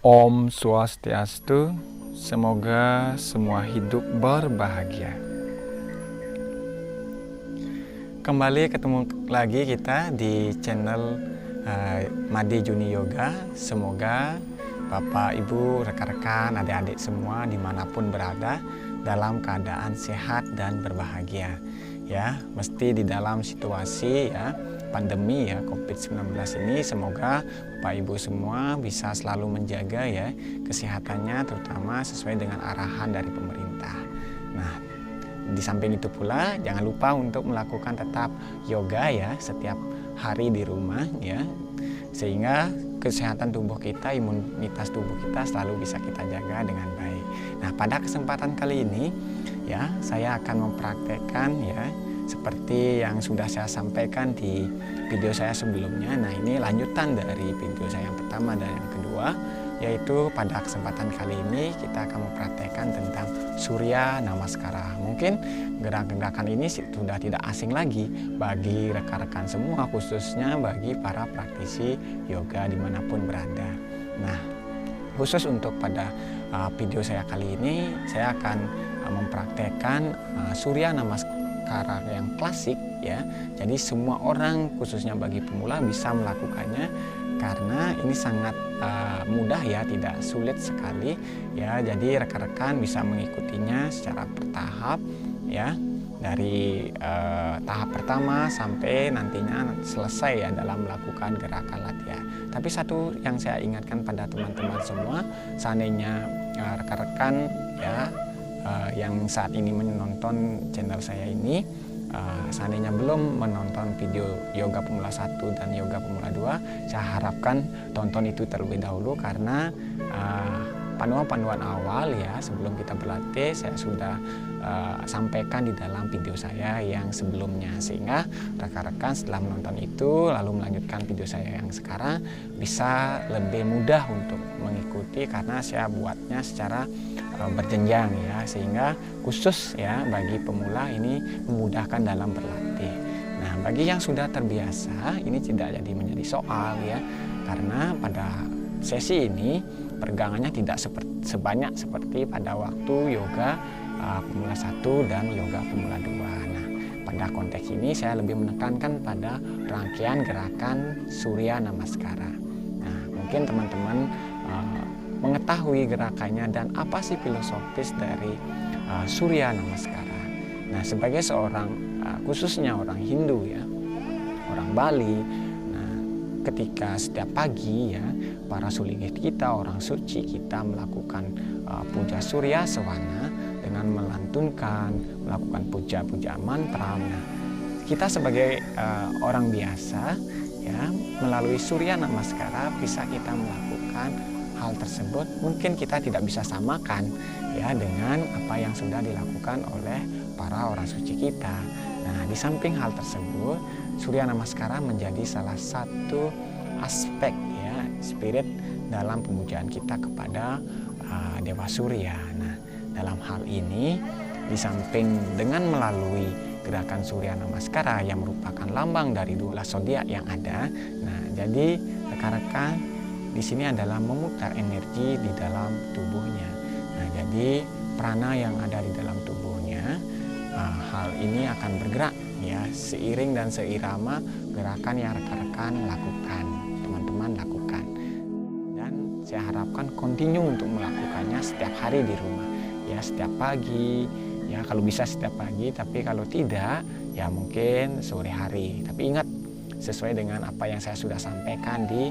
Om Swastiastu, semoga semua hidup berbahagia. Kembali ketemu lagi kita di channel Made Juni Yoga. Semoga Bapak, Ibu, rekan-rekan, adik-adik semua dimanapun berada dalam keadaan sehat dan berbahagia. Ya, mesti di dalam situasi pandemi COVID-19 ini, semoga Bapak Ibu semua bisa selalu menjaga kesehatannya, terutama sesuai dengan arahan dari pemerintah. Nah, di samping itu pula jangan lupa untuk melakukan tetap yoga setiap hari di rumah sehingga kesehatan tubuh kita, imunitas tubuh kita selalu bisa kita jaga dengan baik. Nah, pada kesempatan kali ini saya akan mempraktekkan seperti yang sudah saya sampaikan di video saya sebelumnya. Nah, ini lanjutan dari video saya yang pertama dan yang kedua, yaitu pada kesempatan kali ini kita akan mempraktekkan tentang Surya Namaskara. Mungkin gerakan-gerakan ini sudah tidak asing lagi bagi rekan-rekan semua, khususnya bagi para praktisi yoga dimanapun berada. Nah, khusus untuk pada video saya kali ini, saya akan mempraktekkan Surya Namaskara yang klasik Jadi semua orang, khususnya bagi pemula, bisa melakukannya karena ini sangat mudah tidak sulit sekali Jadi rekan-rekan bisa mengikutinya secara bertahap dari tahap pertama sampai nantinya selesai dalam melakukan gerakan latihan. Tapi satu yang saya ingatkan pada teman-teman semua, seandainya rekan-rekan yang saat ini menonton channel saya ini, seandainya belum menonton video yoga pemula 1 dan yoga pemula 2, saya harapkan tonton itu terlebih dahulu karena panduan-panduan awal sebelum kita berlatih saya sudah sampaikan di dalam video saya yang sebelumnya, sehingga rekan-rekan setelah menonton itu lalu melanjutkan video saya yang sekarang bisa lebih mudah untuk mengikuti karena saya buatnya secara berjenjang sehingga khusus bagi pemula ini memudahkan dalam berlatih. Nah, bagi yang sudah terbiasa ini tidak jadi menjadi soal karena pada sesi ini peregangannya tidak sebanyak seperti pada waktu yoga pemula 1 dan yoga pemula 2. Nah, pada konteks ini saya lebih menekankan pada rangkaian gerakan Surya Namaskara. Nah, mungkin teman-teman mengetahui gerakannya dan apa sih filosofis dari Surya Namaskara. Nah, sebagai seorang khususnya orang Hindu orang Bali, ketika setiap pagi para suligih kita, orang suci kita melakukan puja Surya Sewana dengan melakukan puja-puja mantra. Nah, kita sebagai orang biasa melalui Surya Namaskara bisa kita melakukan hal tersebut. Mungkin kita tidak bisa samakan dengan apa yang sudah dilakukan oleh para orang suci kita. Nah, di samping hal tersebut, Surya Namaskara menjadi salah satu aspek spirit dalam pemujaan kita kepada Dewa Surya. Nah, dalam hal ini di samping dengan melalui gerakan Surya Namaskara yang merupakan lambang dari 12 zodiak yang ada. Nah, jadi rekan-rekan di sini adalah memutar energi di dalam tubuhnya. Nah, jadi prana yang ada di dalam tubuhnya, hal ini akan bergerak seiring dan seirama gerakan yang rekan-rekan lakukan, teman-teman lakukan. Dan saya harapkan continue untuk melakukannya setiap hari di rumah setiap pagi kalau bisa setiap pagi, tapi kalau tidak mungkin sore hari. Tapi ingat, sesuai dengan apa yang saya sudah sampaikan di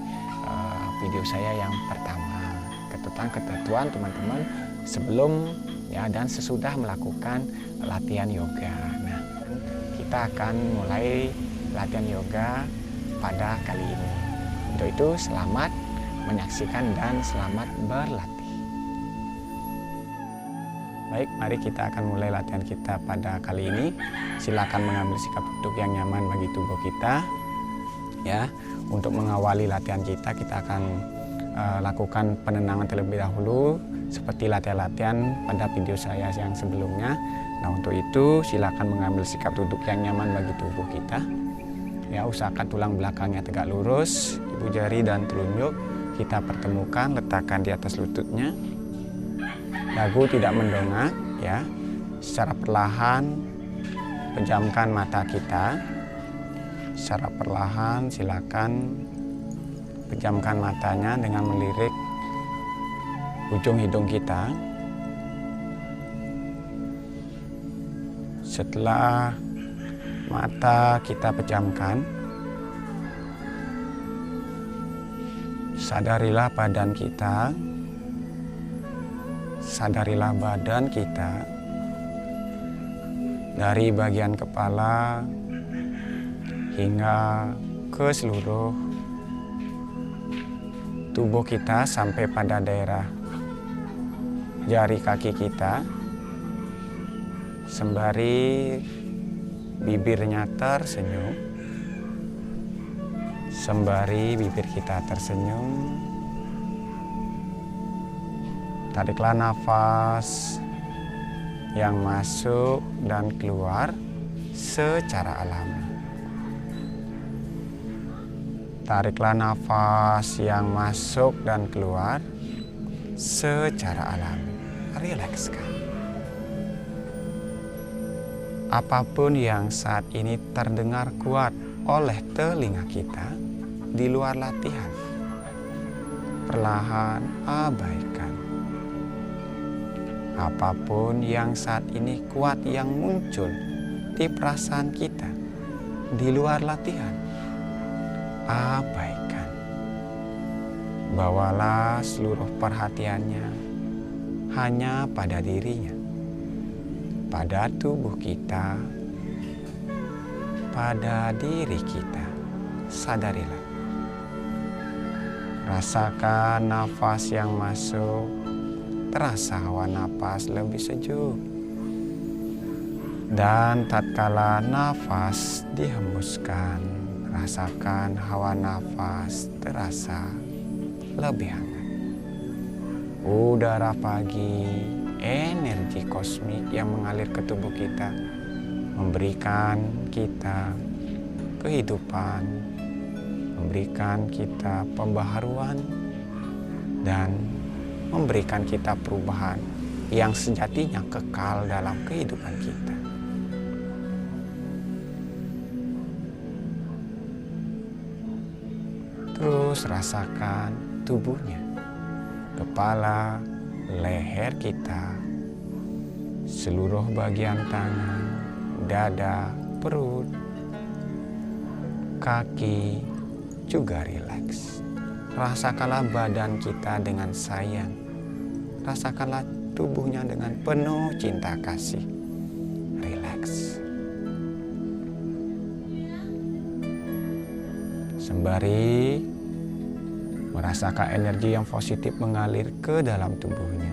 video saya yang pertama, ketentuan teman-teman sebelum dan sesudah melakukan latihan yoga. Nah, kita akan mulai latihan yoga pada kali ini. Untuk itu selamat menyaksikan dan selamat berlatih. Baik, mari kita akan mulai latihan kita pada kali ini. Silakan mengambil sikap duduk yang nyaman bagi tubuh kita. Untuk mengawali latihan kita akan lakukan penenangan terlebih dahulu seperti latihan-latihan pada video saya yang sebelumnya. Nah, untuk itu silakan mengambil sikap duduk yang nyaman bagi tubuh kita. Usahakan tulang belakangnya tegak lurus, ibu jari dan telunjuk kita pertemukan, letakkan di atas lututnya. Dagu tidak mendongak ya. Secara perlahan pejamkan mata kita. Secara perlahan silakan pejamkan matanya dengan melirik ujung hidung kita. Setelah mata kita pejamkan, sadarilah badan kita. Sadarilah badan kita dari bagian kepala hingga ke seluruh tubuh kita sampai pada daerah jari kaki kita, sembari bibirnya tersenyum, sembari bibir kita tersenyum. Tariklah nafas yang masuk dan keluar secara alami. Tariklah nafas yang masuk dan keluar secara alami. Rilekskan. Apapun yang saat ini terdengar kuat oleh telinga kita di luar latihan, perlahan abaikan. Apapun yang saat ini kuat yang muncul di perasaan kita di luar latihan, abaikan. Bawalah seluruh perhatiannya hanya pada dirinya, pada tubuh kita, pada diri kita. Sadarilah. Rasakan nafas yang masuk. Terasa hawa nafas lebih sejuk. Dan tatkala nafas dihembuskan, rasakan hawa nafas terasa lebih hangat. Udara pagi, energi kosmik yang mengalir ke tubuh kita, memberikan kita kehidupan, memberikan kita pembaharuan, dan memberikan kita perubahan yang sejatinya kekal dalam kehidupan kita. Terus rasakan tubuhnya, kepala, leher kita, seluruh bagian tangan, dada, perut, kaki juga rileks. Rasakanlah badan kita dengan sayang. Rasakanlah tubuhnya dengan penuh cinta kasih. Rileks. Sembari merasakan energi yang positif mengalir ke dalam tubuhnya,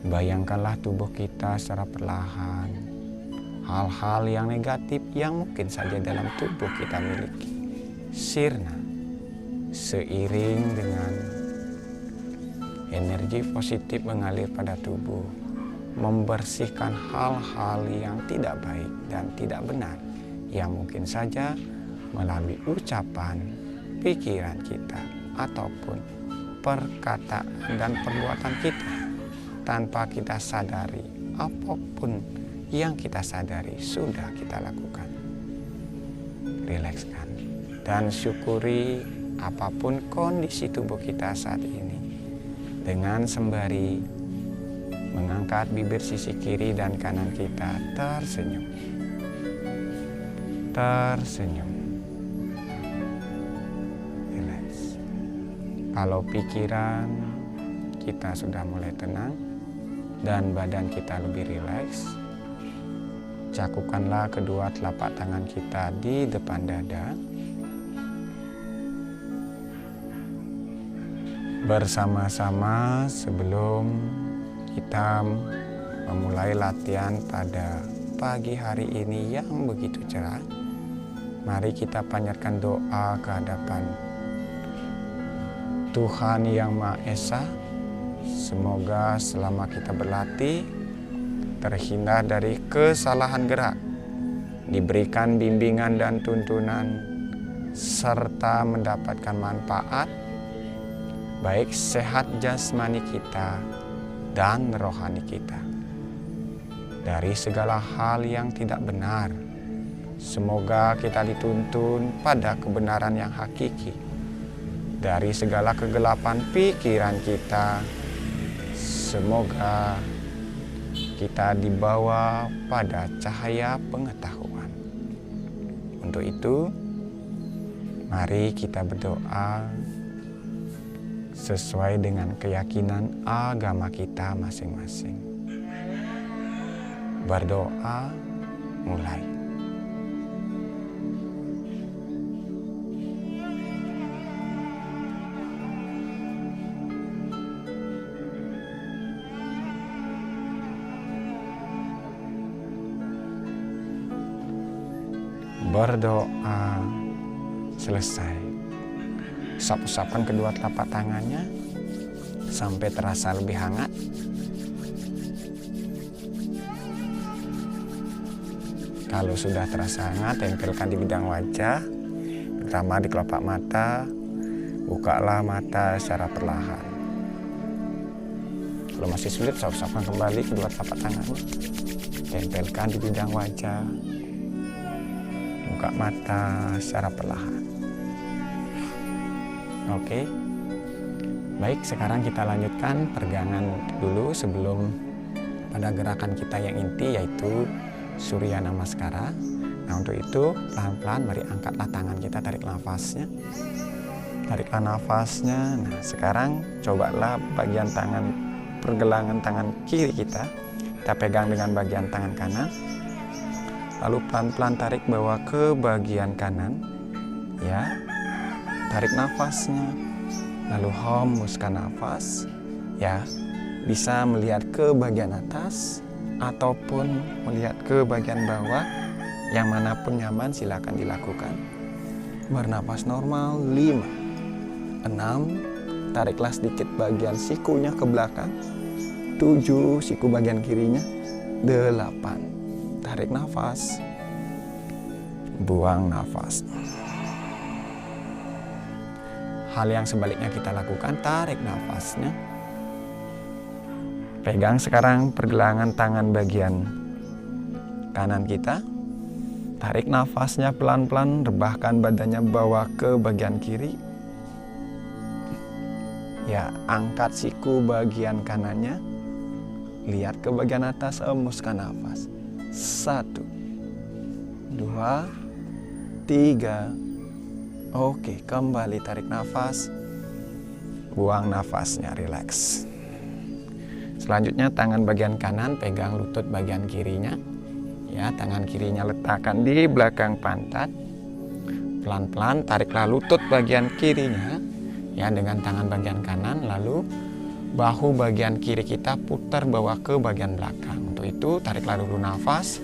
bayangkanlah tubuh kita secara perlahan. Hal-hal yang negatif yang mungkin saja dalam tubuh kita miliki sirna seiring dengan energi positif mengalir pada tubuh, membersihkan hal-hal yang tidak baik dan tidak benar yang mungkin saja melalui ucapan, pikiran kita ataupun perkataan dan perbuatan kita tanpa kita sadari. Apapun yang kita sadari sudah kita lakukan. Rilekskan dan syukuri apapun kondisi tubuh kita saat ini, dengan sembari mengangkat bibir sisi kiri dan kanan kita tersenyum. Tersenyum. Rileks. Kalau pikiran kita sudah mulai tenang dan badan kita lebih rileks, cakupkanlah kedua telapak tangan kita di depan dada. Bersama-sama sebelum kita memulai latihan pada pagi hari ini yang begitu cerah, mari kita panjatkan doa ke hadapan Tuhan Yang Maha Esa. Semoga selama kita berlatih terhindar dari kesalahan gerak, diberikan bimbingan dan tuntunan, serta mendapatkan manfaat baik sehat jasmani kita dan rohani kita. Dari segala hal yang tidak benar, semoga kita dituntun pada kebenaran yang hakiki. Dari segala kegelapan pikiran kita, semoga kita dibawa pada cahaya pengetahuan. Untuk itu, mari kita berdoa sesuai dengan keyakinan agama kita masing-masing. Berdoa mulai. Berdoa selesai. Usap-usapkan kedua telapak tangannya sampai terasa lebih hangat. Kalau sudah terasa hangat, tempelkan di bidang wajah, pertama di kelopak mata. Bukalah mata secara perlahan. Kalau masih sulit, usap-usapkan kembali kedua telapak tangannya. Tempelkan di bidang wajah. Buka mata secara perlahan. Oke. Baik, sekarang kita lanjutkan peregangan dulu sebelum pada gerakan kita yang inti, yaitu Surya Namaskara. Nah, untuk itu pelan-pelan mari angkatlah tangan kita, tarik nafasnya. Tariklah nafasnya. Nah, sekarang cobalah bagian tangan, pergelangan tangan kiri kita pegang dengan bagian tangan kanan. Lalu pelan-pelan tarik bawa ke bagian kanan, ya. Tarik nafasnya, lalu hembuskan nafas, ya. Bisa melihat ke bagian atas ataupun melihat ke bagian bawah, yang manapun nyaman silakan dilakukan. Bernafas normal 5, 6, tariklah sedikit bagian sikunya ke belakang, 7, siku bagian kirinya, 8. Tarik nafas, buang nafas. Hal yang sebaliknya kita lakukan, tarik nafasnya. Pegang sekarang pergelangan tangan bagian kanan kita. Tarik nafasnya pelan-pelan, rebahkan badannya bawa ke bagian kiri. Ya, angkat siku bagian kanannya. Lihat ke bagian atas, hembuskan nafas. 1, 2, 3. Oke, kembali tarik nafas. Buang nafasnya, rileks. Selanjutnya tangan bagian kanan pegang lutut bagian kirinya. Ya, tangan kirinya letakkan di belakang pantat. Pelan-pelan tariklah lutut bagian kirinya, ya, dengan tangan bagian kanan. Lalu bahu bagian kiri kita putar bawa ke bagian belakang. Untuk itu tariklah dulu nafas.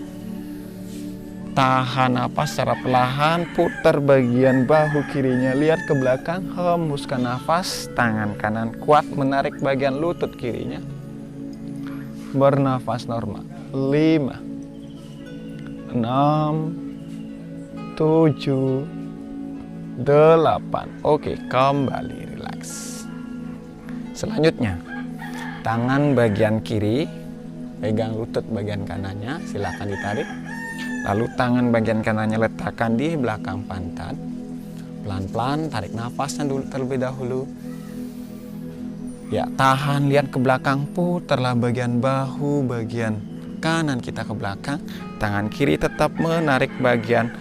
Tahan nafas secara perlahan, putar bagian bahu kirinya, lihat ke belakang, hembuskan nafas. Tangan kanan kuat menarik bagian lutut kirinya. Bernafas normal. 5, 6, 7, 8. Oke, kembali rileks. Selanjutnya, tangan bagian kiri pegang lutut bagian kanannya, silakan ditarik. Lalu tangan bagian kanannya letakkan di belakang pantat. Pelan-pelan tarik nafasnya dulu terlebih dahulu. Ya, tahan, lihat ke belakang, putarlah bagian bahu bagian kanan kita ke belakang. Tangan kiri tetap menarik bagian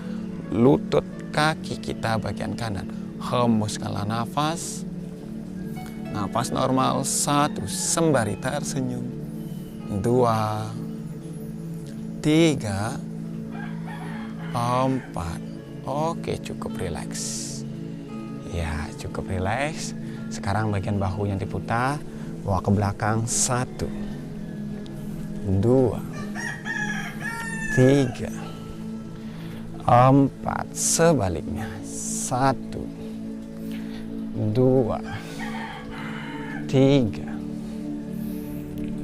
lutut kaki kita bagian kanan. Hembuskanlah nafas. Nafas normal. 1, sembari tersenyum. 2, 3, 4. Oke, cukup rileks. Ya, cukup rileks. Sekarang bagian bahu yang diputar, bawa ke belakang. 1, 2, 3, 4. Sebaliknya. 1, 2, 3,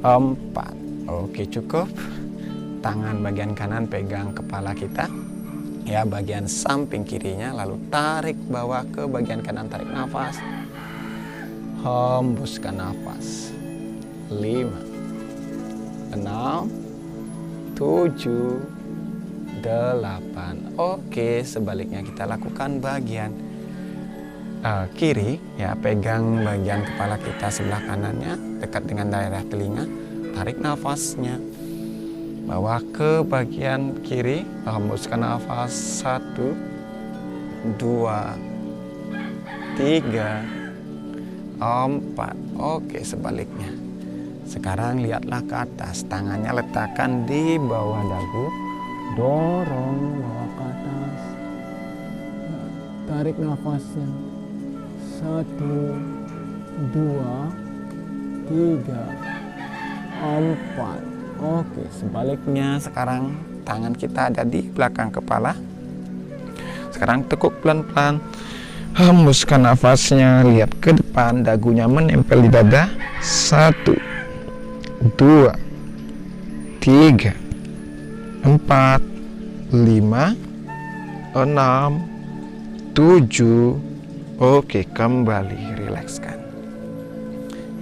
4. Oke, cukup. Tangan bagian kanan pegang kepala kita, ya, bagian samping kirinya. Lalu tarik bawa ke bagian kanan, tarik nafas. Hembuskan nafas. 5, 6, 7, 8. Oke, sebaliknya kita lakukan bagian kiri ya, pegang bagian kepala kita sebelah kanannya dekat dengan daerah telinga, tarik nafasnya, bawa ke bagian kiri, hembuskan nafas. 1, 2, 3, 4. Oke, sebaliknya. Sekarang lihatlah ke atas, tangannya letakkan di bawah dagu, dorong bawa ke atas, tarik nafasnya. 1, 2, 3, 4. Oke, sebaliknya. Sekarang tangan kita ada di belakang kepala. Sekarang tekuk pelan-pelan, hembuskan nafasnya, lihat ke depan, dagunya menempel di dada. 1, 2, 3, 4, 5, 6, 7. Oke, kembali, rilekskan.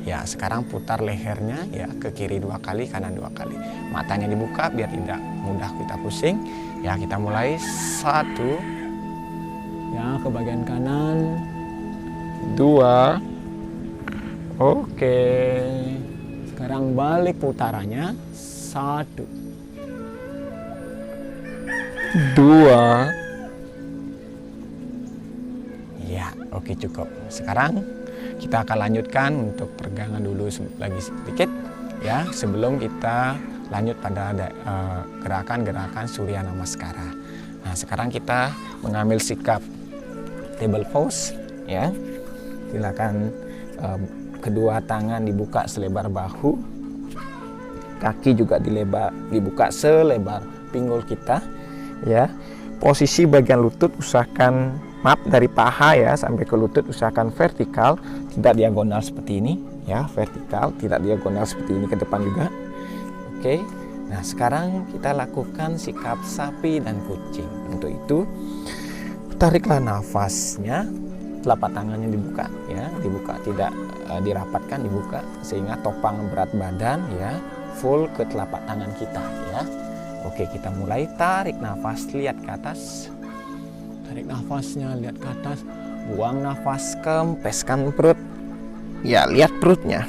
Ya, sekarang putar lehernya ya ke kiri 2 kali, kanan 2 kali. Matanya dibuka biar tidak mudah kita pusing. Ya, kita mulai. 1, ya, ke bagian kanan. 2. Oke. Sekarang balik putarannya. 1, 2. Ya, oke, cukup. Sekarang kita akan lanjutkan untuk peregangan dulu lagi sedikit ya, sebelum kita lanjut pada gerakan-gerakan Surya Namaskara. Nah, sekarang kita mengambil sikap table pose ya. Silakan kedua tangan dibuka selebar bahu, kaki juga dibuka selebar pinggul kita ya. Posisi bagian lutut usahakan dari paha ya sampai ke lutut usahakan vertikal, tidak diagonal seperti ini ya, vertikal, tidak diagonal seperti ini ke depan juga. Oke. Nah, sekarang kita lakukan sikap sapi dan kucing. Untuk itu tariklah nafasnya, telapak tangannya dibuka ya, dibuka, tidak dirapatkan, dibuka sehingga topang berat badan ya full ke telapak tangan kita ya. Oke, kita mulai. Tarik nafas, lihat ke atas. Tarik nafasnya, lihat ke atas. Buang nafas, kempeskan perut. Ya, lihat perutnya.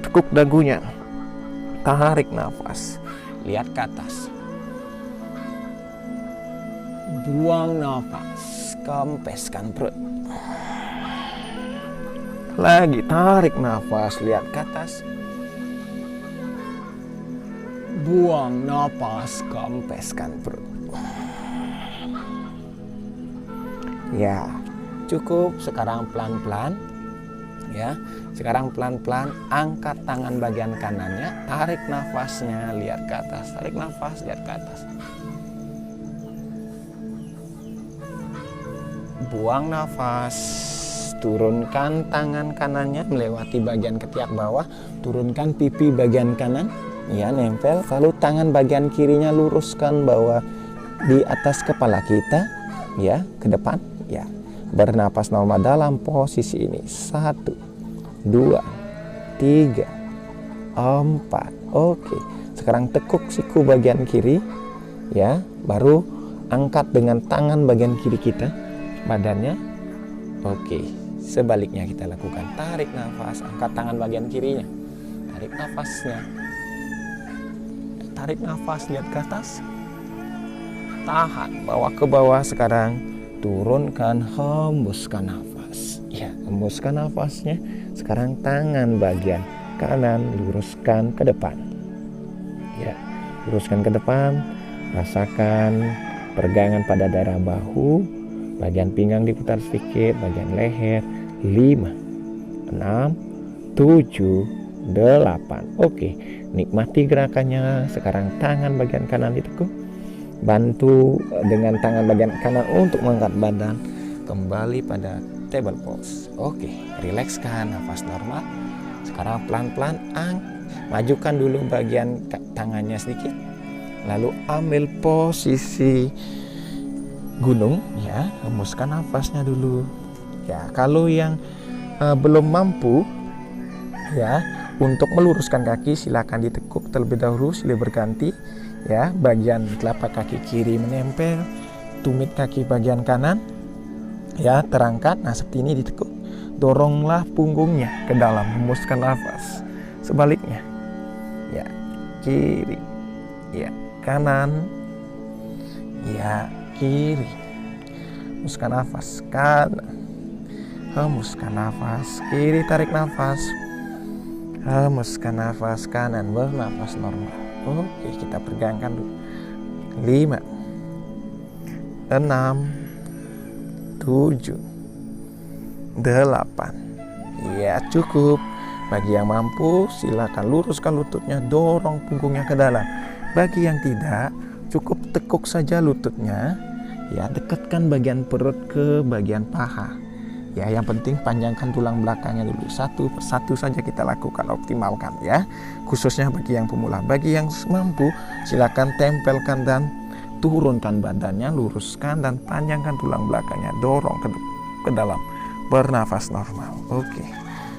Tekuk dagunya. Tarik nafas. Lihat ke atas. Buang nafas, kempeskan perut. Lagi, tarik nafas, lihat ke atas. Buang nafas, kempeskan perut. Ya, cukup. Sekarang pelan-pelan ya. Sekarang pelan-pelan angkat tangan bagian kanannya, tarik nafasnya, lihat ke atas. Tarik nafas, lihat ke atas. Buang nafas. Turunkan tangan kanannya melewati bagian ketiak bawah, turunkan pipi bagian kanan ya, nempel. Lalu tangan bagian kirinya luruskan bawah di atas kepala kita ya, ke depan. Ya, bernapas normal dalam posisi ini. 1, 2, 3, 4. Oke. Sekarang tekuk siku bagian kiri ya, baru angkat dengan tangan bagian kiri kita badannya. Oke, sebaliknya kita lakukan. Tarik nafas, angkat tangan bagian kirinya. Tarik nafasnya. Tarik nafas, lihat ke atas. Tahan, bawa ke bawah sekarang. Turunkan, hembuskan nafas. Ya, hembuskan nafasnya. Sekarang tangan bagian kanan luruskan ke depan. Ya, luruskan ke depan. Rasakan peregangan pada daerah bahu. Bagian pinggang diputar sedikit, bagian leher. 5, 6, 7, 8. Oke, nikmati gerakannya. Sekarang tangan bagian kanan ditekuk. Bantu dengan tangan bagian kanan untuk mengangkat badan kembali pada table pose. Oke, rilekskan, nafas normal. Sekarang pelan-pelan majukan dulu bagian tangannya sedikit, lalu ambil posisi gunung ya, hembuskan nafasnya dulu ya. Kalau yang belum mampu Ya, untuk meluruskan kaki silakan ditekuk terlebih dahulu silih berganti. Ya, bagian telapak kaki kiri menempel, tumit kaki bagian kanan ya terangkat. Nah, seperti ini ditekuk. Doronglah punggungnya ke dalam, hembuskan nafas. Sebaliknya. Ya, kiri. Ya, kanan. Ya, kiri. Hembuskan nafas kanan. Hembuskan nafas kiri, tarik nafas. Hembuskan nafas kanan, bernafas normal. Oke, kita pegangkan dulu. 5, 6, 7, 8. Ya, cukup. Bagi yang mampu, silakan luruskan lututnya, dorong punggungnya ke dalam. Bagi yang tidak, cukup tekuk saja lututnya. Ya, dekatkan bagian perut ke bagian paha. Ya, yang penting panjangkan tulang belakangnya dulu. Satu persatu saja kita lakukan, optimalkan ya. Khususnya bagi yang pemula. Bagi yang mampu, silakan tempelkan dan turunkan badannya, luruskan dan panjangkan tulang belakangnya, dorong ke dalam. Bernafas normal. Oke.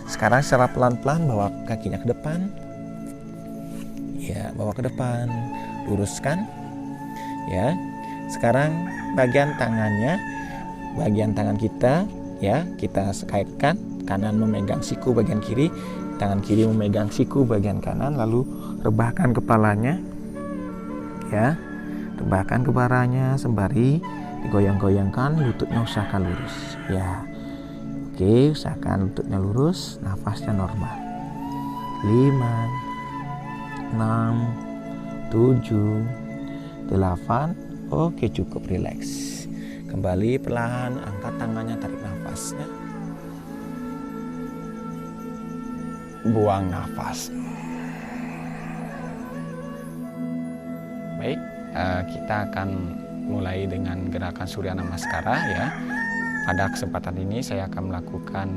Sekarang secara pelan-pelan bawa kakinya ke depan. Ya, bawa ke depan. Luruskan. Ya. Sekarang bagian tangannya, bagian tangan kita ya, kita kaitkan, kanan memegang siku bagian kiri, tangan kiri memegang siku bagian kanan, lalu rebahkan kepalanya ya, rebahkan kepalanya sembari digoyang-goyangkan, lututnya usahakan lurus ya. Oke, usahakan lututnya lurus, nafasnya normal. 5, 6, 7, 8. Oke, cukup, rileks. Kembali perlahan, angkat tangannya, tarik nafasnya. Buang nafas. Baik, kita akan mulai dengan gerakan Surya Namaskara ya. Pada kesempatan ini saya akan melakukan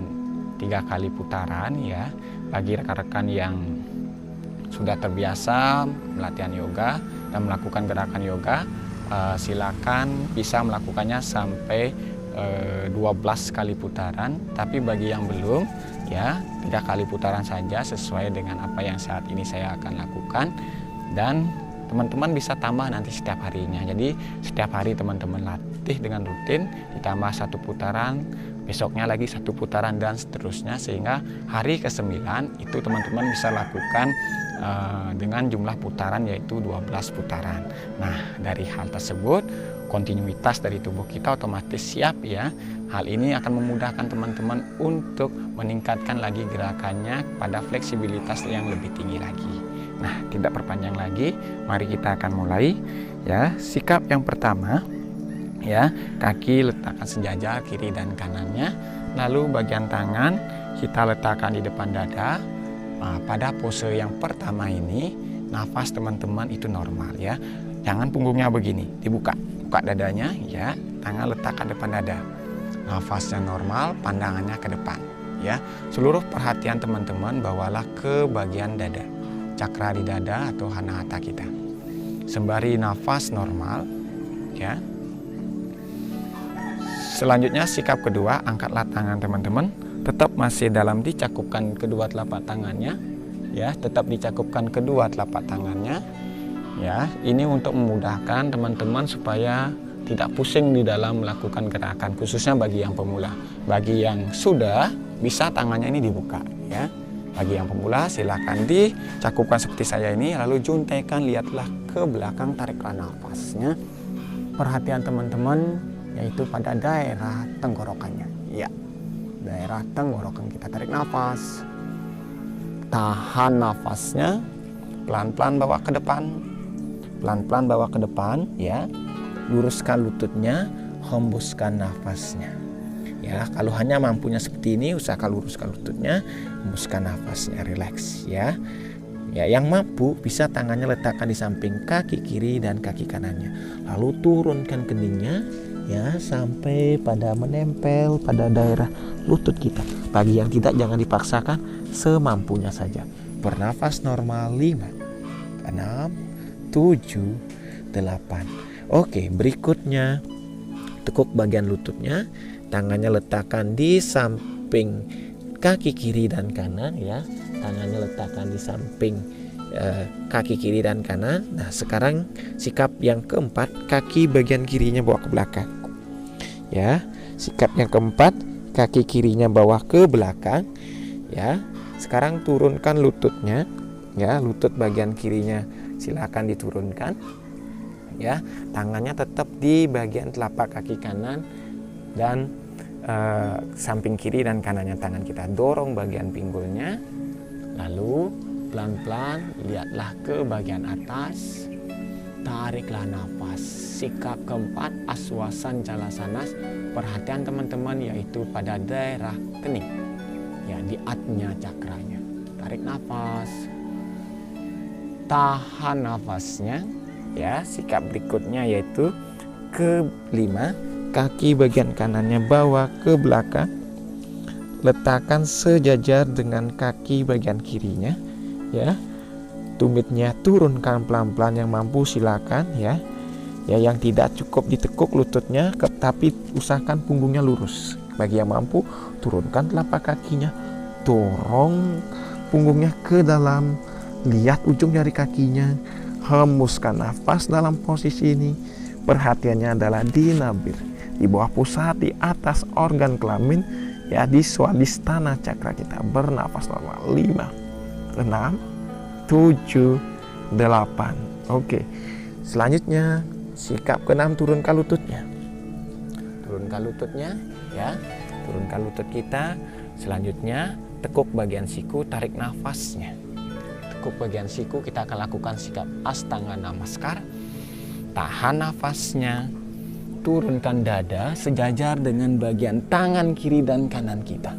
3 kali putaran ya. Bagi rekan-rekan yang sudah terbiasa melatihan yoga dan melakukan gerakan yoga, silakan bisa melakukannya sampai 12 kali putaran. Tapi bagi yang belum ya, 3 kali putaran saja sesuai dengan apa yang saat ini saya akan lakukan. Dan teman-teman bisa tambah nanti setiap harinya. Jadi setiap hari teman-teman latih dengan rutin, ditambah 1 putaran, besoknya lagi 1 putaran dan seterusnya, sehingga hari ke-9 itu teman-teman bisa lakukan dengan jumlah putaran yaitu 12 putaran. Nah, dari hal tersebut kontinuitas dari tubuh kita otomatis siap ya. Hal ini akan memudahkan teman-teman untuk meningkatkan lagi gerakannya pada fleksibilitas yang lebih tinggi lagi. Nah, tidak perpanjang lagi, mari kita akan mulai ya. Sikap yang pertama ya, kaki letakkan sejajar kiri dan kanannya, lalu bagian tangan kita letakkan di depan dada. Nah, pada pose yang pertama ini nafas teman-teman itu normal ya. Jangan punggungnya begini, buka dadanya ya, tangan letakkan depan dada. Nafasnya normal, pandangannya ke depan ya. Seluruh perhatian teman-teman bawalah ke bagian dada, cakra di dada atau anahata kita. Sembari nafas normal ya. Selanjutnya sikap kedua, angkatlah tangan teman-teman. Tetap masih dalam dicakupkan kedua telapak tangannya ya, tetap dicakupkan kedua telapak tangannya ya. Ini untuk memudahkan teman-teman supaya tidak pusing di dalam melakukan gerakan, khususnya bagi yang pemula. Bagi yang sudah bisa tangannya ini dibuka ya. Bagi yang pemula silakan dicakupkan seperti saya ini, lalu juntaikan, lihatlah ke belakang, tariklah nafasnya. Perhatian teman-teman yaitu pada daerah tenggorokannya ya. Daerah tenggorokan kita, tarik nafas, tahan nafasnya, pelan-pelan bawa ke depan, pelan-pelan bawa ke depan ya. Luruskan lututnya, hembuskan nafasnya ya. Kalau hanya mampunya seperti ini, usahakan luruskan lututnya, hembuskan nafasnya, rileks ya. Ya, yang mampu bisa tangannya letakkan di samping kaki kiri dan kaki kanannya, lalu turunkan keningnya ya sampai pada menempel pada daerah lutut kita. Bagi yang tidak, jangan dipaksakan, semampunya saja. Bernafas normal. 5, 6, 7, 8. Oke, berikutnya tekuk bagian lututnya, tangannya letakkan di samping kaki kiri dan kanan ya. Tangannya letakkan di samping kaki kiri dan kanan. Nah, sekarang sikap yang keempat, kaki bagian kirinya bawa ke belakang. Ya, sikap yang keempat, kaki kirinya bawa ke belakang. Ya, sekarang turunkan lututnya. Ya, lutut bagian kirinya silakan diturunkan. Ya, tangannya tetap di bagian telapak kaki kanan dan samping kiri dan kanannya tangan kita. Dorong bagian pinggulnya. Lalu pelan-pelan lihatlah ke bagian atas. Tariklah nafas. Sikap keempat, aswasan calasanas. Perhatian teman-teman yaitu pada daerah kening. Ya, di atnya cakranya. Tarik nafas. Tahan nafasnya. Ya, sikap berikutnya yaitu kelima, kaki bagian kanannya bawa ke belakang. Letakkan sejajar dengan kaki bagian kirinya. Ya, tumitnya turunkan pelan-pelan, yang mampu silakan ya. Ya, yang tidak cukup ditekuk lututnya, tapi usahakan punggungnya lurus. Bagi yang mampu, turunkan telapak kakinya, dorong punggungnya ke dalam, lihat ujung jari kakinya, hembuskan nafas dalam posisi ini. Perhatiannya adalah di nabir, di bawah pusat, di atas organ kelamin, ya, di swadhisthana cakra kita. Bernafas normal. 5, 6, 7, 8. Oke. Selanjutnya sikap ke-6, turunkan lututnya. Turunkan lututnya ya. Turunkan lutut kita. Selanjutnya tekuk bagian siku, tarik nafasnya. Tekuk bagian siku, kita akan lakukan sikap Astanga Namaskar. Tahan nafasnya. Turunkan dada sejajar dengan bagian tangan kiri dan kanan kita.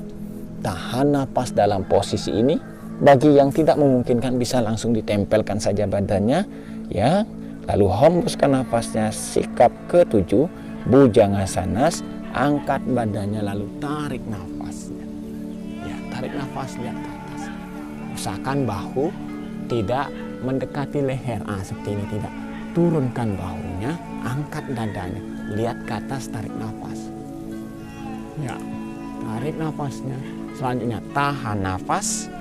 Tahan nafas dalam posisi ini. Bagi yang tidak memungkinkan bisa langsung ditempelkan saja badannya ya. Lalu hembuskan nafasnya. Sikap ke-7, Bhujangasanas. Angkat badannya lalu tarik nafasnya. Ya, tarik nafas, lihat ke atas. Usahakan bahu tidak mendekati leher. Seperti ini tidak. Turunkan bahunya, angkat dadanya. Lihat ke atas, tarik nafas. Ya, tarik nafasnya. Selanjutnya tahan nafas.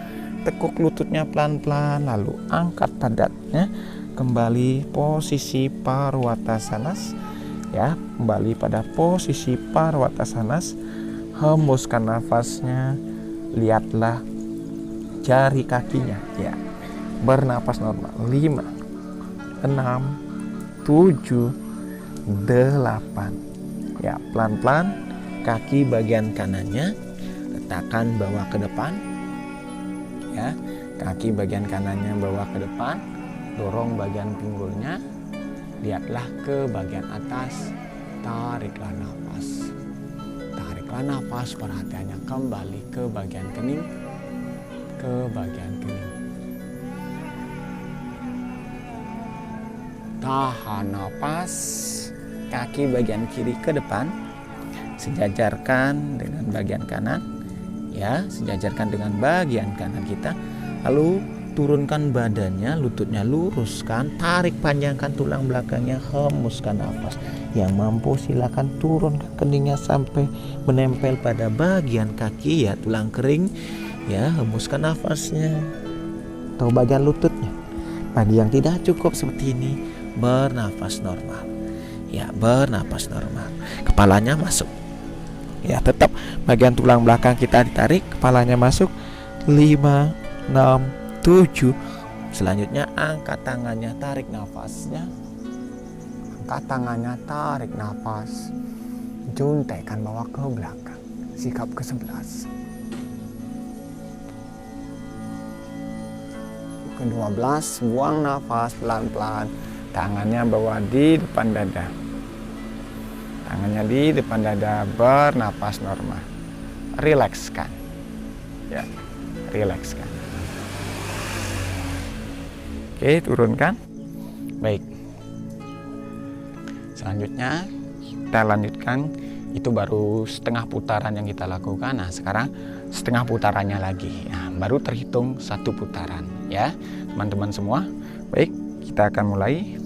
Tekuk lututnya pelan-pelan, lalu angkat dadanya. Kembali posisi Parvatasanas. Ya, kembali pada posisi Parvatasanas. Hembuskan nafasnya. Lihatlah jari kakinya. Ya, bernapas normal. 5, 6, 7, 8. Ya, pelan-pelan kaki bagian kanannya letakkan bawa ke depan. Ya, kaki bagian kanannya bawa ke depan. Dorong bagian pinggulnya. Lihatlah ke bagian atas. Tariklah nafas. Tariklah nafas, perhatiannya kembali ke bagian kening. Ke bagian kening. Tahan nafas. Kaki bagian kiri ke depan, sejajarkan dengan bagian kanan. Ya, sejajarkan dengan bagian kanan kita. Lalu turunkan badannya, lututnya luruskan, tarik panjangkan tulang belakangnya, hembuskan nafas. Yang mampu silakan turunkan keningnya sampai menempel pada bagian kaki ya, tulang kering. Ya, hembuskan nafasnya atau bagian lututnya. Bagi yang tidak cukup seperti ini, bernafas normal. Ya, bernafas normal. Kepalanya masuk. Ya, tetap bagian tulang belakang kita ditarik, kepalanya masuk. 5, 6, 7. Selanjutnya angkat tangannya, tarik nafasnya. Angkat tangannya, tarik nafas. Juntaikan bawa ke belakang. Sikap ke-11. Ke-12, buang nafas pelan-pelan. Tangannya bawa di depan dada. Tangannya di depan dada, bernapas normal. Rilekskan. Ya, rilekskan. Oke, turunkan. Baik. Selanjutnya kita lanjutkan. Itu baru setengah putaran yang kita lakukan. Nah, sekarang setengah putarannya lagi. Nah, baru terhitung 1 putaran ya, teman-teman semua. Baik, kita akan mulai.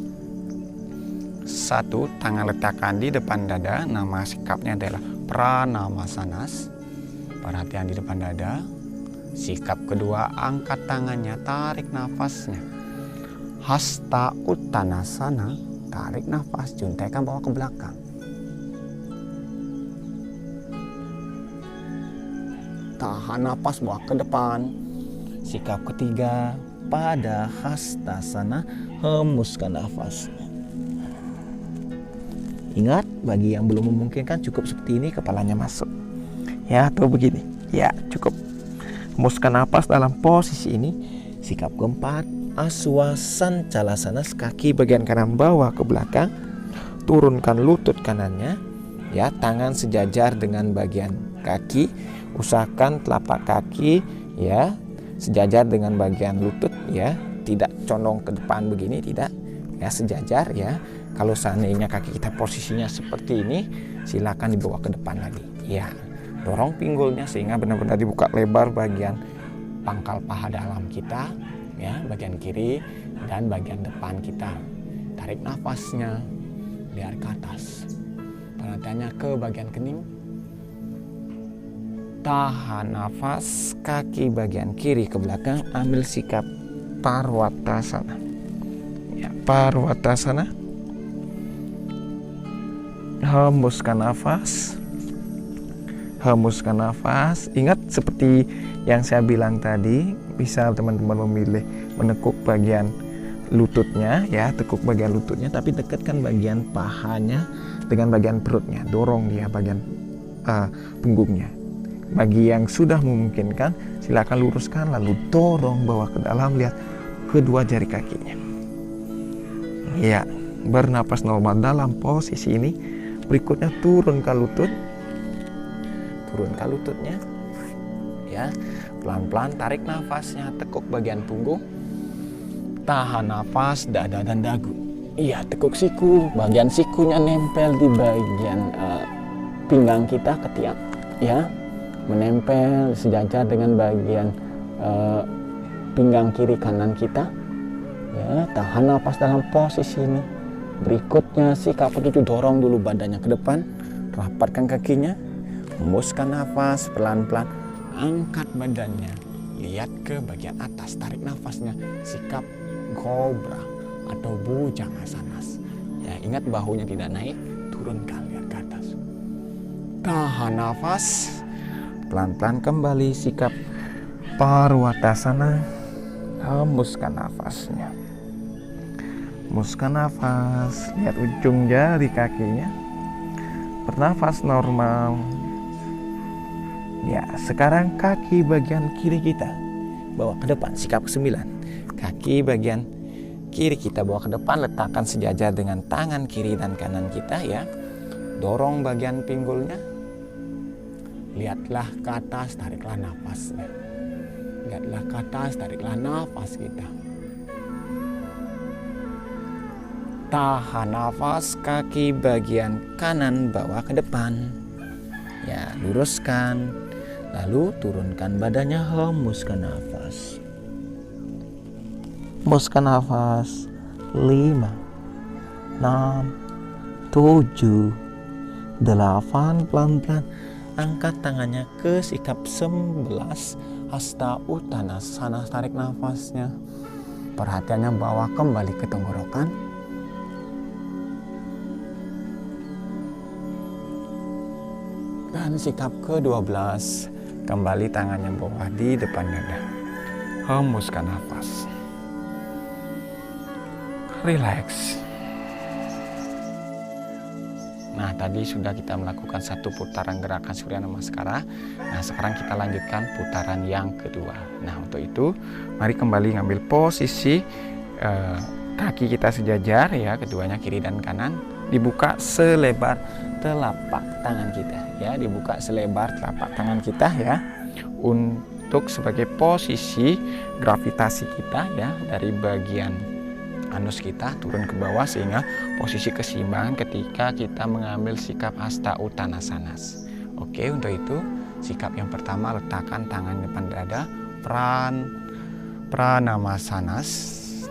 1, tangan letakkan di depan dada. Nama sikapnya adalah Pranamasanas. perhatian di depan dada. Sikap kedua, angkat tangannya, tarik nafasnya. Hasta Uttanasana, tarik nafas, juntaikan bawa ke belakang. Tahan nafas, bawa ke depan. Sikap ketiga, pada Hastasana, hembuskan nafas. Ingat, bagi yang belum memungkinkan cukup seperti ini, kepalanya masuk. Ya, atau begini. Ya, cukup. Hembuskan nafas dalam posisi ini. Sikap keempat, Aswasancalasana, kaki bagian kanan bawa ke belakang. Turunkan lutut kanannya. Ya, tangan sejajar dengan bagian kaki. Usahakan telapak kaki ya sejajar dengan bagian lutut ya, tidak condong ke depan begini, tidak ya, sejajar ya. Kalau seandainya kaki kita posisinya seperti ini, silakan dibawa ke depan lagi ya. Dorong pinggulnya sehingga benar-benar dibuka lebar bagian pangkal paha dalam kita ya, bagian kiri dan bagian depan kita. Tarik nafasnya, lihat ke atas. Perhatiannya ke bagian kening. Tahan nafas, kaki bagian kiri ke belakang, ambil sikap Parwatasana. Ya, Parwatasana. Hembuskan nafas. Hembuskan nafas. Ingat seperti yang saya bilang tadi, bisa teman-teman memilih menekuk bagian lututnya ya, tekuk bagian lututnya, tapi dekatkan bagian pahanya dengan bagian perutnya, dorong dia bagian punggungnya. Bagi yang sudah memungkinkan, silakan luruskan lalu dorong bawa ke dalam, lihat kedua jari kakinya. Ya, bernapas normal dalam posisi ini. Berikutnya turunkan lutut. Turunkan lututnya. Ya, pelan-pelan tarik nafasnya, tekuk bagian punggung. Tahan nafas, dada dan dagu. Iya, tekuk siku, bagian sikunya nempel di bagian pinggang kita, ketiak. Ya, menempel sejajar dengan bagian pinggang kiri kanan kita ya. Tahan nafas dalam posisi ini. Berikutnya sikap ketujuh, dorong dulu badannya ke depan, rapatkan kakinya, hembuskan nafas pelan-pelan, angkat badannya, lihat ke bagian atas, tarik nafasnya. Sikap kobra atau bhujangasanas ya, ingat bahunya tidak naik, turunkan, lihat ke atas. Tahan nafas, pelan-pelan kembali sikap Parwatasana. Hembuskan nafasnya. Hembuskan nafas, lihat ujung jari kakinya. Bernafas normal. Ya, sekarang kaki bagian kiri kita bawa ke depan, sikap ke-9. Kaki bagian kiri kita bawa ke depan, letakkan sejajar dengan tangan kiri dan kanan kita ya. Dorong bagian pinggulnya. Lihatlah ke atas, tariklah nafasnya. Lihatlah ke atas, tariklah nafas kita. Tahan nafas, kaki bagian kanan bawa ke depan. Ya, luruskan. Lalu turunkan badannya, hembuskan nafas. Hembuskan nafas. 5, 6, 7, 8, pelan-pelan. Angkat tangannya ke sikap 11, Hasta Uttanasana, tarik nafasnya. Perhatiannya bawa kembali ke tenggorokan. Dan sikap ke-12, kembali tangannya bawah di depan dada. Hembuskan nafas. Relax. Nah, tadi sudah kita melakukan satu putaran gerakan Surya Namaskara. Nah, sekarang kita lanjutkan putaran yang kedua. Nah, untuk itu mari kembali ngambil posisi kaki kita sejajar ya, keduanya kiri dan kanan. Dibuka selebar telapak tangan kita ya, dibuka selebar telapak tangan kita ya. Untuk sebagai posisi gravitasi kita ya, dari bagian anus kita turun ke bawah sehingga posisi keseimbangan ketika kita mengambil sikap Hasta Uttanasanas. Oke, untuk itu sikap yang pertama, letakkan tangan depan dada, Pranamasanas,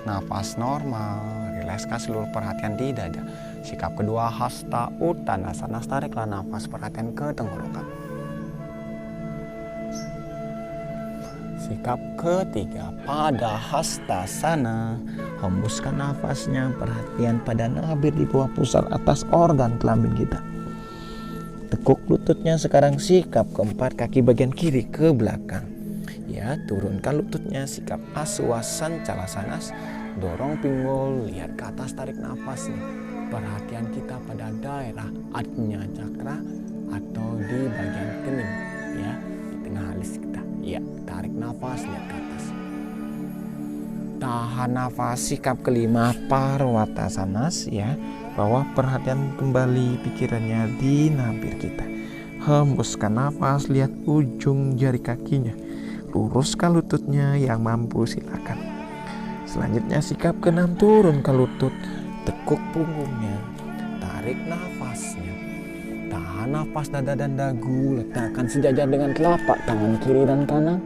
nafas normal, rilekskan seluruh perhatian di dada. Sikap kedua, Hasta Uttanasanas, tariklah nafas, perhatian ke tenggorokan. Sikap ketiga, pada hastasana. Hembuskan nafasnya, perhatian pada nabir di bawah pusar atas organ kelamin kita. Tekuk lututnya. Sekarang sikap keempat, kaki bagian kiri ke belakang. Ya, turunkan lututnya, sikap aswasan calasanas. Dorong pinggul, lihat ke atas, tarik nafas nih. Perhatian kita pada daerah Ajna Cakra atau di bagian kening, ya, di tengah alis kita. Ya, tarik nafas, lihat ke atas. Tahan nafas. Sikap kelima, Parwatasanas, ya. Bawa perhatian kembali pikirannya di nabir kita. Hembuskan nafas, lihat ujung jari kakinya. Luruskan lututnya, yang mampu silakan. Selanjutnya sikap keenam, turun ke lutut, tekuk punggungnya, tarik nafasnya. Tahan nafas dada dan dagu, letakkan sejajar dengan telapak tangan kiri dan kanan.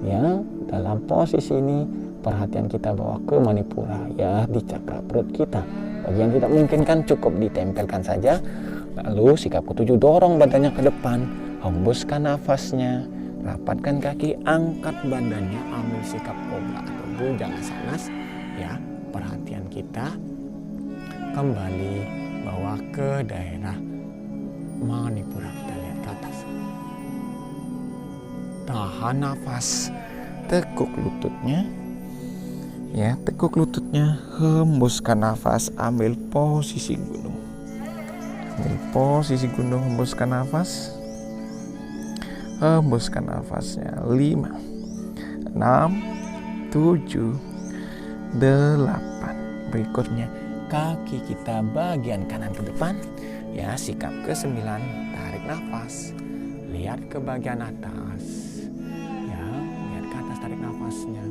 Ya, dalam posisi ini perhatian kita bawa ke manipura, ya, di cakra perut kita. Bagi yang tidak mungkin kan cukup ditempelkan saja. Lalu sikap ketujuh, dorong badannya ke depan, hembuskan nafasnya, rapatkan kaki, angkat badannya, ambil sikap kobra atau bhujangasanas. Ya, perhatian kita kembali bawa ke daerah manipura, kita lihat ke atas. Tahan nafas, tekuk lututnya. Ya, tekuk lututnya, hembuskan nafas, ambil posisi gunung. Ambil posisi gunung, hembuskan nafas. Hembuskan nafasnya. 5, 6, 7, 8. Berikutnya kaki kita bagian kanan ke depan. Ya, sikap ke-9, tarik nafas. Lihat ke bagian atas. Ya, lihat ke atas, tarik nafasnya.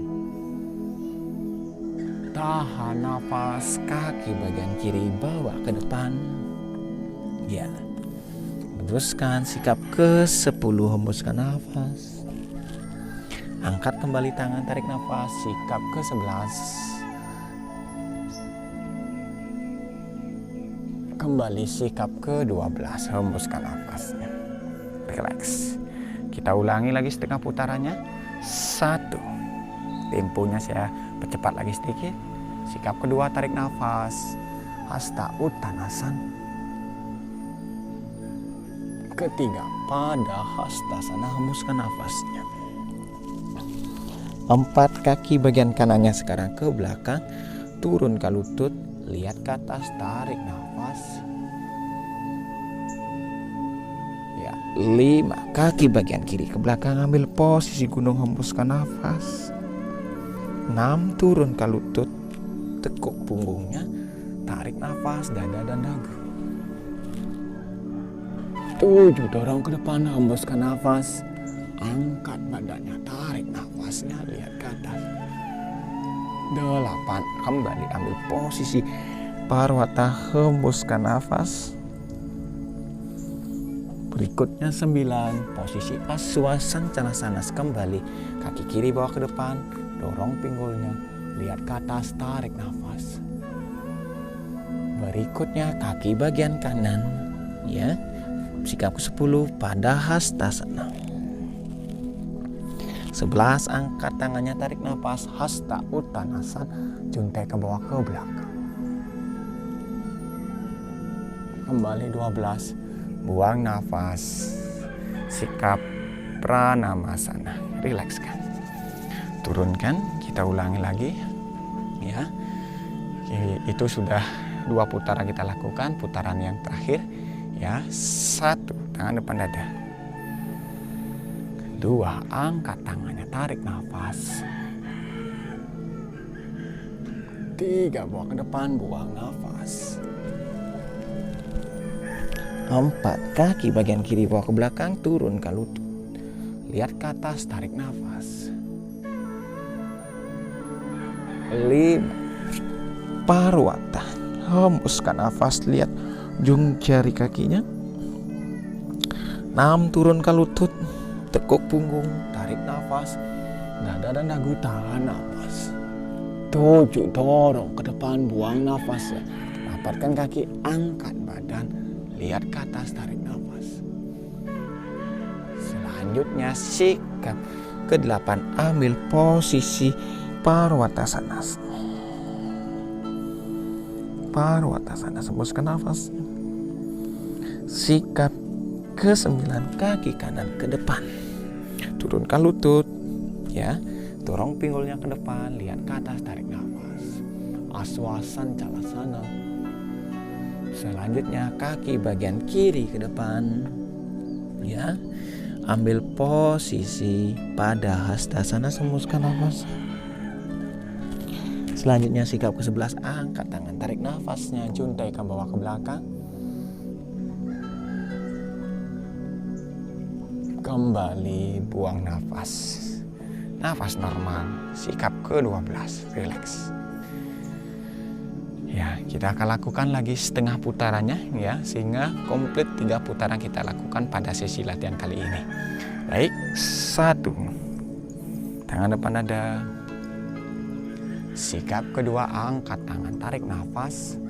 Tahan nafas, kaki bagian kiri bawa ke depan. Ya, luruskan. Sikap ke-10, hembuskan nafas. Angkat kembali tangan, tarik nafas. Sikap ke-11. Kembali sikap ke-12, hembuskan nafasnya. Relax. Kita ulangi lagi setengah putarannya. 1. Temponya saya percepat lagi sedikit. Sikap kedua, tarik nafas. Hasta Uttanasana. Ketiga, pada hastasana, hembuskan nafasnya. 4, kaki bagian kanannya sekarang ke belakang, turun ke lutut, lihat ke atas, tarik nafas. Ya, 5, kaki bagian kiri ke belakang, ambil posisi gunung, hembuskan nafas. 6, turun ke lutut, tekuk punggungnya, tarik nafas, dada dan dagu. 7, dorong ke depan, hembuskan nafas, angkat badannya, tarik nafasnya, lihat ke atas. 8, kembali ambil posisi Parwata, hembuskan nafas. Berikutnya 9, posisi Aswasan Calasanas, kembali kaki kiri bawa ke depan, dorong pinggulnya, lihat ke atas, tarik nafas. Berikutnya kaki bagian kanan, ya. Sikap ke-10, pada hastasana. 11, angkat tangannya, tarik nafas, Hasta Uttanasana, juntai ke bawah ke belakang. Kembali 12, buang nafas. Sikap Pranamasana, rilekskan. Turunkan, kita ulangi lagi. Ya. Itu sudah 2 putaran kita lakukan, putaran yang terakhir. Ya, 1, tangan depan dada. 2, angkat tangannya, tarik nafas. 3, bawa ke depan, buang nafas. 4, kaki bagian kiri bawa ke belakang, turun ke lutut. Lihat ke atas, tarik nafas. 5, Parwata, hembuskan nafas, lihat ujung jari kakinya. 6, turun ke lutut, tekuk punggung, tarik nafas, dada dan dagu, tahan nafas. 7, dorong ke depan, buang nafas. Rapatkan kaki, angkat badan, lihat ke atas, tarik nafas. Selanjutnya sikap ke-8, ambil posisi Parwatasana. Parwatasana, hembuskan nafas. Sikap ke-9, kaki kanan ke depan. Turunkan lutut, ya. Dorong pinggulnya ke depan, lihat ke atas, tarik nafas. Aswasan Chalasana. Selanjutnya kaki bagian kiri ke depan, ya. Ambil posisi pada Hastasana, hembuskan nafas. Selanjutnya sikap ke-11, angkat tangan, tarik nafasnya, juntaikan bawah ke belakang. Kembali buang nafas. Nafas normal. Sikap ke-12, relax. Ya, kita akan lakukan lagi setengah putarannya, ya, sehingga komplit 3 putaran kita lakukan pada sesi latihan kali ini. Baik, 1. Tangan depan dada. Sikap kedua, angkat tangan, tarik nafas.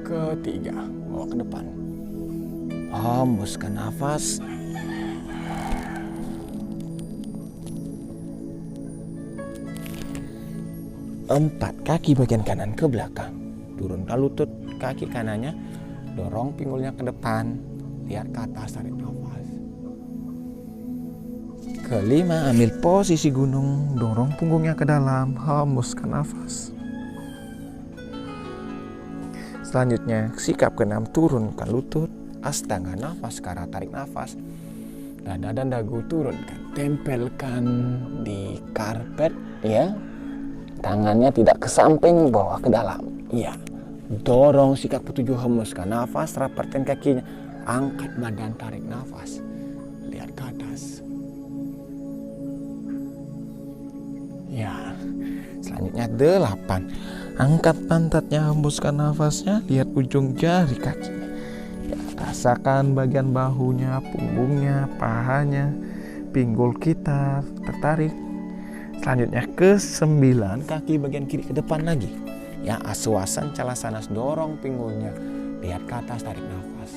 Ketiga, bawa ke depan. Hembuskan nafas. Empat, kaki bagian kanan ke belakang. Turunkan lutut kaki kanannya, dorong pinggulnya ke depan, lihat ke atas, tarik nafas. Kelima, ambil posisi gunung, dorong punggungnya ke dalam, hembuskan nafas. Selanjutnya, sikap ke-6, turunkan lutut, astanga nafas ke arah, tarik nafas. Dada dan dagu turunkan, tempelkan di karpet, ya. Tangannya tidak ke samping, bawa ke dalam, ya. Dorong sikap ke-7, hembuskan nafas, rapatkan kakinya, angkat badan, tarik nafas, lihat ke atas. Ya, selanjutnya 8. Angkat pantatnya, hembuskan nafasnya, lihat ujung jari kakinya. Ya, rasakan bagian bahunya, punggungnya, pahanya, pinggul kita tertarik. Selanjutnya ke-9, kaki bagian kiri ke depan lagi. Ya, Aswasan Chalasana, dorong pinggulnya, lihat ke atas, tarik nafas.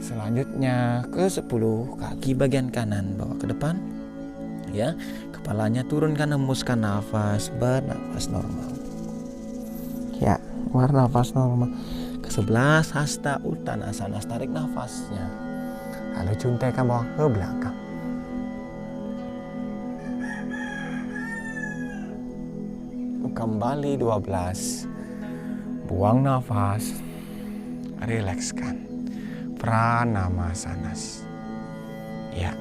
Selanjutnya ke-10, kaki bagian kanan bawa ke depan. Ya, kepalanya turunkan, hembuskan nafas, bernafas normal. Ya, bernafas normal. Ke-11, Hasta Uttanasana, tarik nafasnya, lalu juntaikan bawah ke belakang. Kembali 12, buang nafas, rilekskan, Pranamasanas. Ya.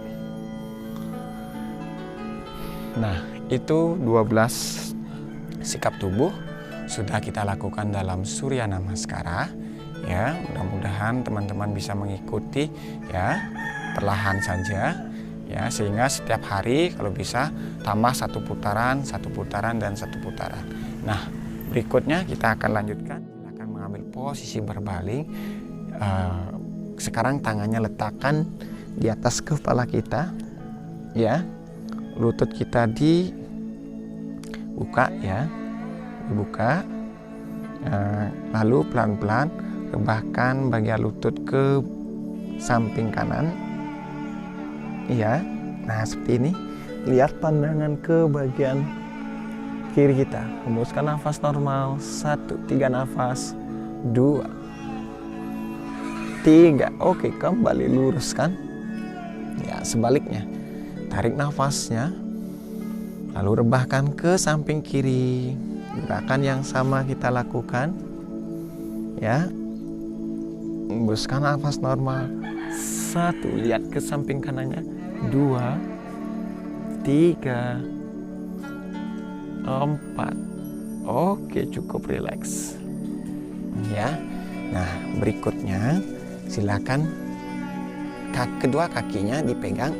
Nah, itu 12 sikap tubuh sudah kita lakukan dalam Surya Namaskara. Ya, mudah-mudahan teman-teman bisa mengikuti, ya, perlahan saja, ya, sehingga setiap hari kalau bisa tambah 1 putaran, 1 putaran dan 1 putaran. Nah, berikutnya kita akan lanjutkan. Kita akan mengambil posisi berbaling. Sekarang tangannya letakkan di atas kepala kita, ya. Lutut kita dibuka, ya, dibuka. Lalu pelan-pelan rebahkan bagian lutut ke samping kanan, ya. Nah, seperti ini. Lihat pandangan ke bagian kiri kita. Hembuskan nafas normal. 1, 3 nafas. 2, 3. Oke, kembali luruskan. Ya, sebaliknya. Tarik nafasnya, lalu rebahkan ke samping kiri. Gerakan yang sama kita lakukan, ya. Hembuskan nafas normal. 1, lihat ke samping kanannya. 2, 3, 4. Oke, cukup rileks, ya. Nah, berikutnya silakan kedua kakinya dipegang,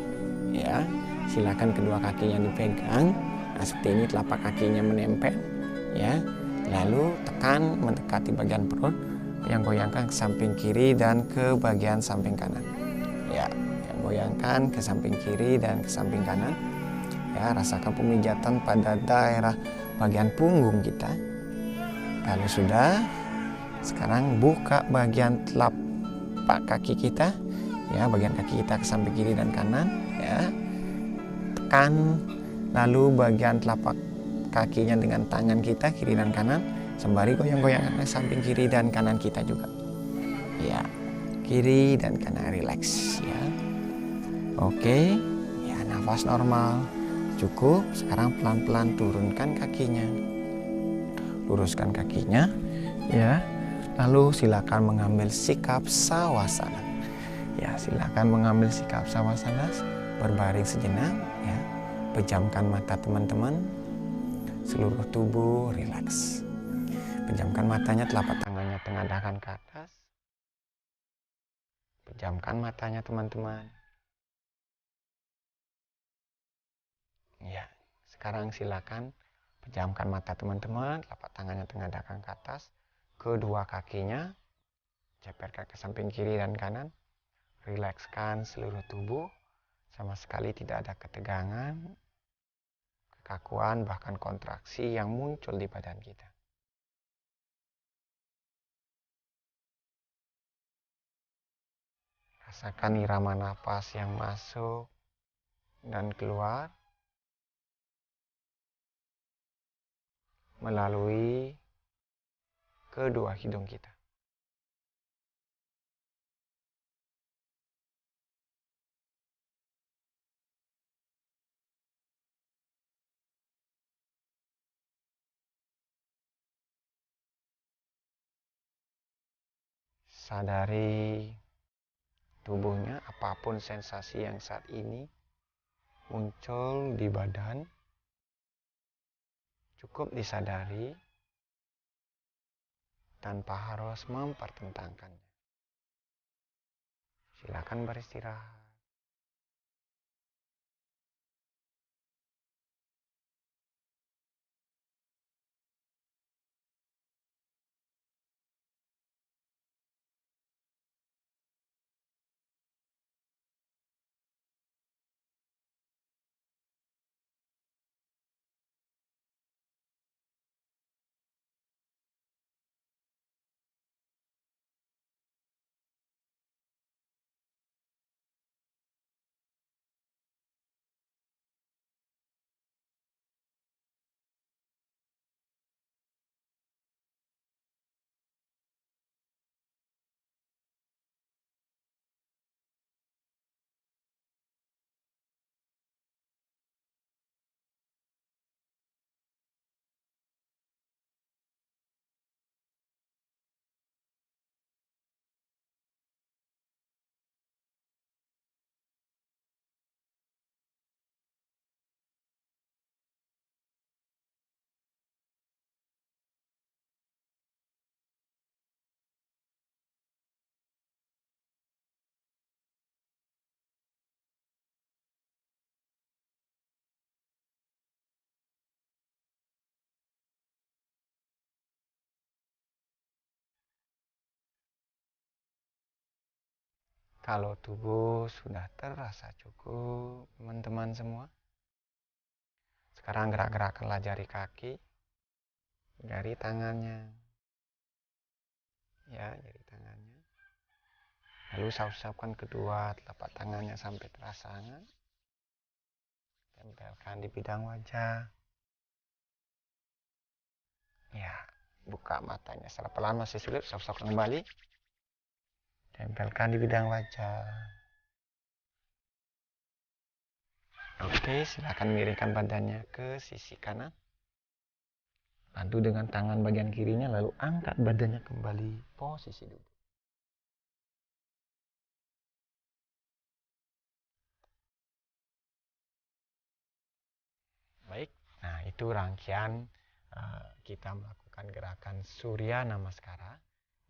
ya. Silakan kedua kakinya dipegang. Nah, seperti ini, telapak kakinya menempel, ya. Lalu tekan mendekati bagian perut, yang goyangkan ke samping kiri dan ke bagian samping kanan. Ya, yang goyangkan ke samping kiri dan ke samping kanan. Ya, rasakan pemijatan pada daerah bagian punggung kita. Kalau sudah, sekarang buka bagian telapak telapak kaki kita, ya, bagian kaki kita ke samping kiri dan kanan, ya. Tekan, lalu bagian telapak kakinya dengan tangan kita kiri dan kanan, sembari goyang-goyang ke samping kiri dan kanan kita juga. Ya, kiri dan kanan, rileks, ya. Oke, ya, nafas normal. Cukup. Sekarang pelan-pelan turunkan kakinya. Luruskan kakinya, ya. Lalu silakan mengambil sikap sawasana. Ya, silakan mengambil sikap sawasana, berbaring sejenak, ya. Pejamkan mata teman-teman. Seluruh tubuh rileks. Pejamkan matanya, telapak tangannya tengadahkan ke atas. Pejamkan matanya teman-teman. Ya, sekarang silakan pejamkan mata teman-teman, telapak tangannya tengadahkan ke atas. Kedua kakinya ceperkan ke samping kiri dan kanan. Rilekskan seluruh tubuh. Sama sekali tidak ada ketegangan, kekakuan, bahkan kontraksi yang muncul di badan kita. Rasakan irama napas yang masuk dan keluar melalui kedua hidung kita. Sadari tubuhnya, apapun sensasi yang saat ini muncul di badan, cukup disadari tanpa harus mempertentangkannya. Silakan beristirahat. Kalau tubuh sudah terasa cukup, teman-teman semua, sekarang gerak-gerakkanlah jari kaki, jari tangannya, ya, jari tangannya. Lalu usap-usapkan kedua telapak tangannya sampai terasa hangat. Tempelkan di bidang wajah. Ya, buka matanya secara pelan, masih sulit, usap-usapkan kembali. Tempelkan di bidang wajah. Oke, silakan miringkan badannya ke sisi kanan. Bantu dengan tangan bagian kirinya, lalu angkat badannya kembali posisi duduk. Baik, nah itu rangkaian kita melakukan gerakan Surya Namaskara.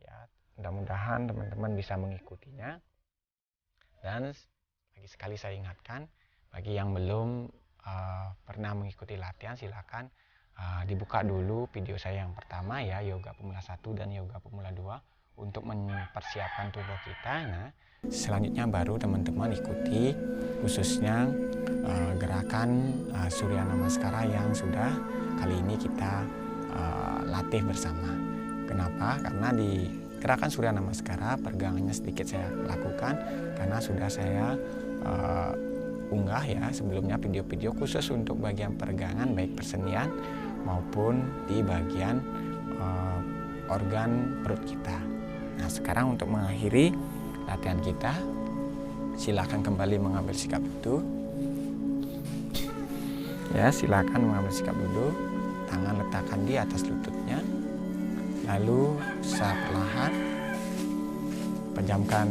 Ya, mudah-mudahan teman-teman bisa mengikutinya. Dan lagi sekali saya ingatkan, bagi yang belum pernah mengikuti latihan, silakan dibuka dulu video saya yang pertama, ya, Yoga Pemula 1 dan Yoga Pemula 2, untuk mempersiapkan tubuh kita. Nah, selanjutnya baru teman-teman ikuti khususnya gerakan Surya Namaskara yang sudah kali ini kita latih bersama. Kenapa? Karena di Gerakan Surya Namaskara peregangannya sedikit saya lakukan karena sudah saya unggah ya sebelumnya video-video khusus untuk bagian peregangan baik persenian maupun di bagian organ perut kita. Nah, sekarang untuk mengakhiri latihan kita, silakan kembali mengambil sikap duduk. Ya, silakan mengambil sikap duduk. Tangan letakkan di atas lututnya. Lalu secara perlahan pejamkan